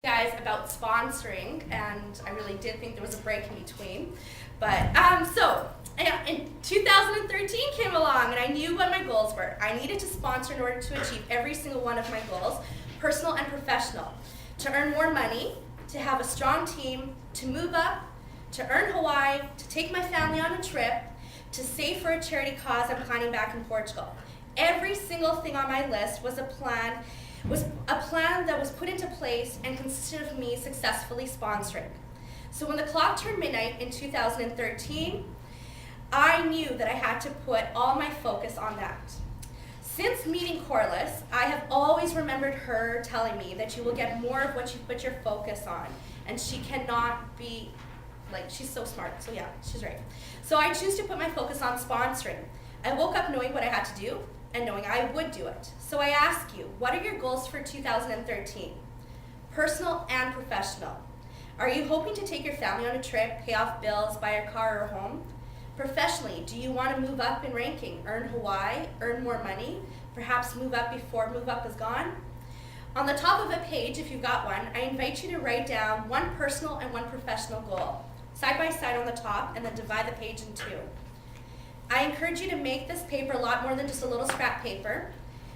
guys about sponsoring, and I really did think there was a break in between. But in 2013 came along, and I knew what my goals were. I needed to sponsor in order to achieve every single one of my goals, personal and professional, to earn more money, to have a strong team, to move up, to earn Hawaii, to take my family on a trip, to save for a charity cause I'm planning back in Portugal. Every single thing on my list was a plan that was put into place and consisted of me successfully sponsoring. So when the clock turned midnight in 2013, I knew that I had to put all my focus on that. Since meeting Corliss, I have always remembered her telling me that you will get more of what you put your focus on, and she cannot be, she's so smart, so yeah, she's right. So I choose to put my focus on sponsoring. I woke up knowing what I had to do, and knowing I would do it. So I ask you, what are your goals for 2013? Personal and professional. Are you hoping to take your family on a trip, pay off bills, buy a car or a home? Professionally, do you want to move up in ranking, earn Hawaii, earn more money, perhaps move up before move up is gone? On the top of a page, if you've got one, I invite you to write down one personal and one professional goal, side by side on the top, and then divide the page in two. I encourage you to make this paper a lot more than just a little scrap paper.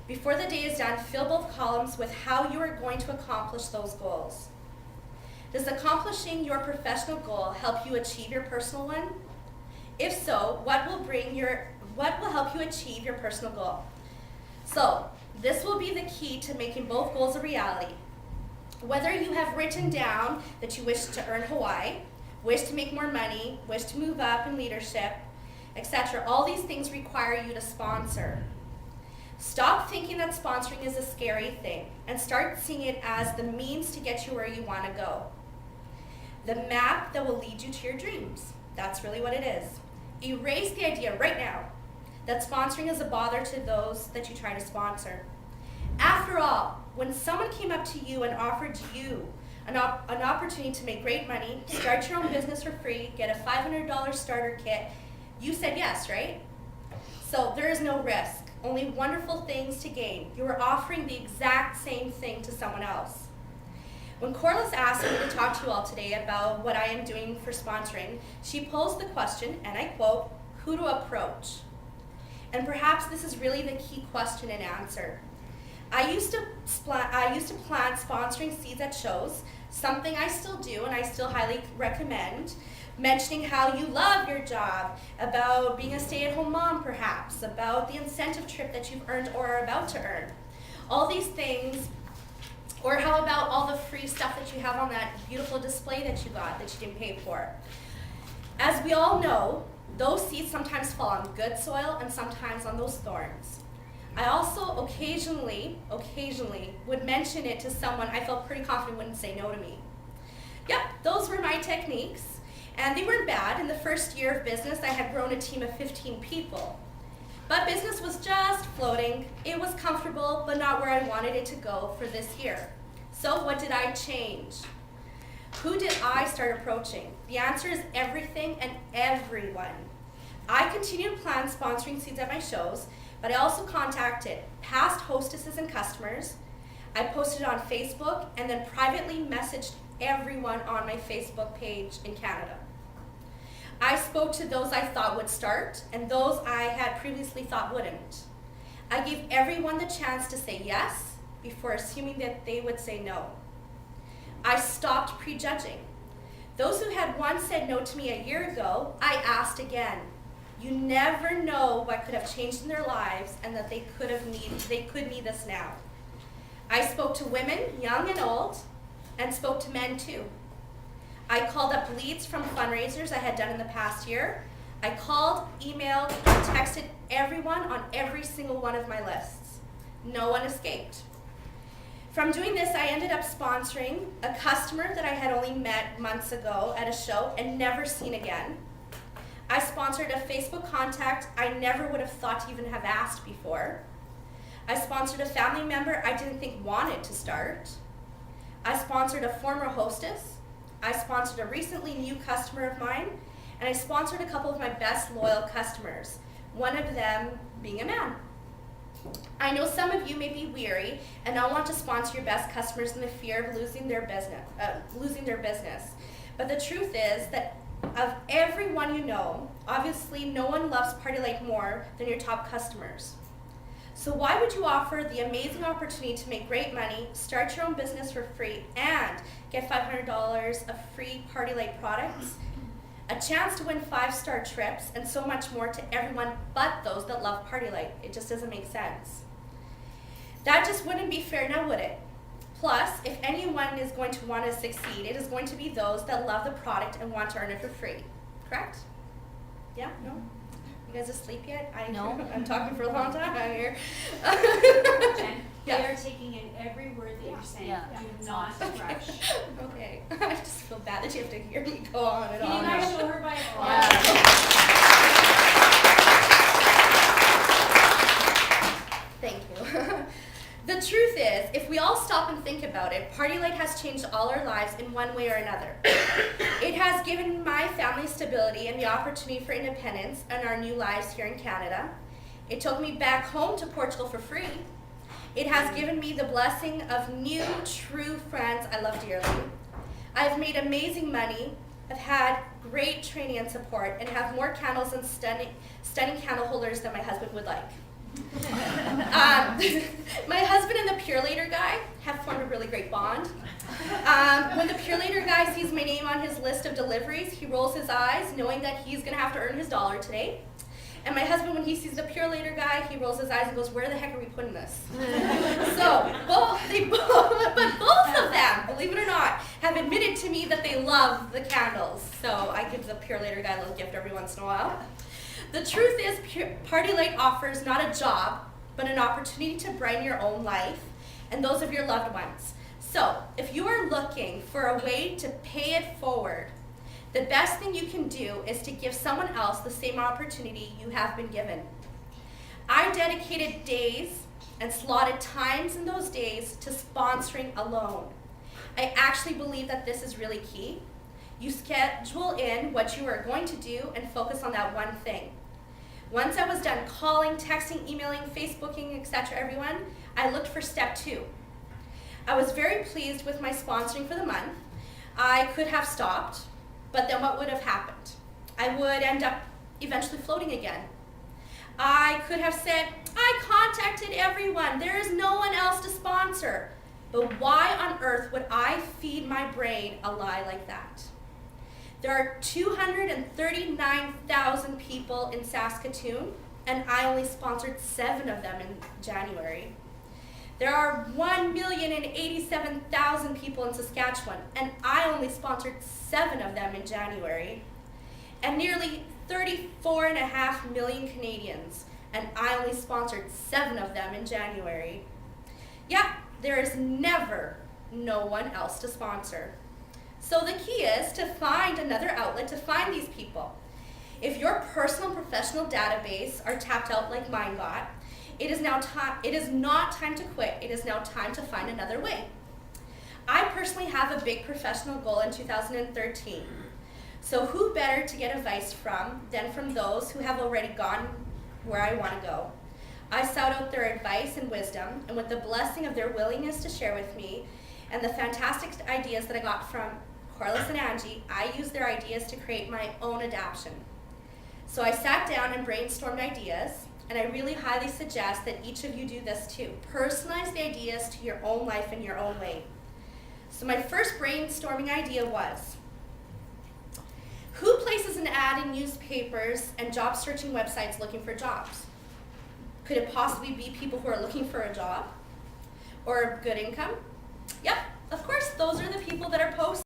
Before the day is done, fill both columns with how you are going to accomplish those goals. Does accomplishing your professional goal help you achieve your personal one? If so, what will help you achieve your personal goal? So, this will be the key to making both goals a reality. Whether you have written down that you wish to earn Hawaii, wish to make more money, wish to move up in leadership, etc., all these things require you to sponsor. Stop thinking that sponsoring is a scary thing and start seeing it as the means to get you where you want to go. The map that will lead you to your dreams. That's really what it is. Erase the idea right now that sponsoring is a bother to those that you try to sponsor. After all, when someone came up to you and offered you an opportunity to make great money, start your own business for free, get a $500 starter kit, you said yes, right? So there is no risk, only wonderful things to gain. You are offering the exact same thing to someone else. When Corliss asked me to talk to you all today about what I am doing for sponsoring, she posed the question, and I quote, who to approach? And perhaps this is really the key question and answer. I used to plant sponsoring seeds at shows, something I still do and I still highly recommend, mentioning how you love your job, about being a stay-at-home mom perhaps, about the incentive trip that you've earned or are about to earn. All these things, or how about all the free stuff that you have on that beautiful display that you got that you didn't pay for. As we all know, those seeds sometimes fall on good soil and sometimes on those thorns. I also occasionally would mention it to someone I felt pretty confident wouldn't say no to me. Yep, those were my techniques. And they weren't bad. In the first year of business, I had grown a team of 15 people. But business was just floating. It was comfortable, but not where I wanted it to go for this year. So what did I change? Who did I start approaching? The answer is everything and everyone. I continued to plan sponsoring seeds at my shows, but I also contacted past hostesses and customers. I posted on Facebook and then privately messaged everyone on my Facebook page in Canada. I spoke to those I thought would start and those I had previously thought wouldn't. I gave everyone the chance to say yes before assuming that they would say no. I stopped prejudging. Those who had once said no to me a year ago, I asked again. You never know what could have changed in their lives and that they could need this now. I spoke to women, young and old, and spoke to men too. I called up leads from fundraisers I had done in the past year. I called, emailed, and texted everyone on every single one of my lists. No one escaped. From doing this, I ended up sponsoring a customer that I had only met months ago at a show and never seen again. I sponsored a Facebook contact I never would have thought to even have asked before. I sponsored a family member I didn't think wanted to start. I sponsored a former hostess. I sponsored a recently new customer of mine, and I sponsored a couple of my best loyal customers, one of them being a man. I know some of you may be weary and not want to sponsor your best customers in the fear of losing their business. But the truth is that of everyone you know, obviously no one loves Party Light more than your top customers. So why would you offer the amazing opportunity to make great money, start your own business for free, and get $500 of free Party Light products, a chance to win 5-star trips, and so much more to everyone but those that love Party Light? It just doesn't make sense. That just wouldn't be fair now, would it? Plus, if anyone is going to want to succeed, it is going to be those that love the product and want to earn it for free. Correct? Yeah? No? You guys asleep yet? No. I'm talking for a long time out here. Jen, Yeah. they are taking in every word that you're saying. Yeah. Do not rush. Okay. I just feel bad that you have to hear me go on and Can on. you guys show her by applause? Thank you. The truth is, if we all stop and think about it, Party Light has changed all our lives in one way or another. It has given my family stability and the opportunity for independence and our new lives here in Canada. It took me back home to Portugal for free. It has given me the blessing of new, true friends I love dearly. I've made amazing money, I've had great training and support, and have more candles and stunning candle holders than my husband would like. My husband and the Pure Later guy have formed a really great bond. When the Pure Later guy sees my name on his list of deliveries, he rolls his eyes, knowing that he's going to have to earn his dollar today. And my husband, when he sees the Pure Later guy, he rolls his eyes and goes, "Where the heck are we putting this?" So, both of them, believe it or not, have admitted to me that they love the candles. So I give the Pure Later guy a little gift every once in a while. The truth is, Party Light offers not a job, but an opportunity to brighten your own life and those of your loved ones. So, if you are looking for a way to pay it forward, the best thing you can do is to give someone else the same opportunity you have been given. I dedicated days and slotted times in those days to sponsoring alone. I actually believe that this is really key. You schedule in what you are going to do and focus on that one thing. Once I was done calling, texting, emailing, Facebooking, etc. everyone, I looked for step 2. I was very pleased with my sponsoring for the month. I could have stopped, but then what would have happened? I would end up eventually floating again. I could have said, I contacted everyone, there is no one else to sponsor. But why on earth would I feed my brain a lie like that? There are 239,000 people in Saskatoon, and I only sponsored 7 of them in January. There are 1,087,000 people in Saskatchewan, and I only sponsored 7 of them in January. And nearly 34.5 million Canadians, and I only sponsored 7 of them in January. Yep, there is never no one else to sponsor. So the key is to find another outlet to find these people. If your personal and professional database are tapped out like mine got, it is not time to quit, it is now time to find another way. I personally have a big professional goal in 2013. So who better to get advice from than from those who have already gone where I want to go. I sought out their advice and wisdom, and with the blessing of their willingness to share with me and the fantastic ideas that I got from Corliss and Angie, I used their ideas to create my own adaptation. So I sat down and brainstormed ideas, and I really highly suggest that each of you do this too. Personalize the ideas to your own life in your own way. So my first brainstorming idea was, who places an ad in newspapers and job searching websites looking for jobs? Could it possibly be people who are looking for a job or good income? Yep, of course, those are the people that are posting.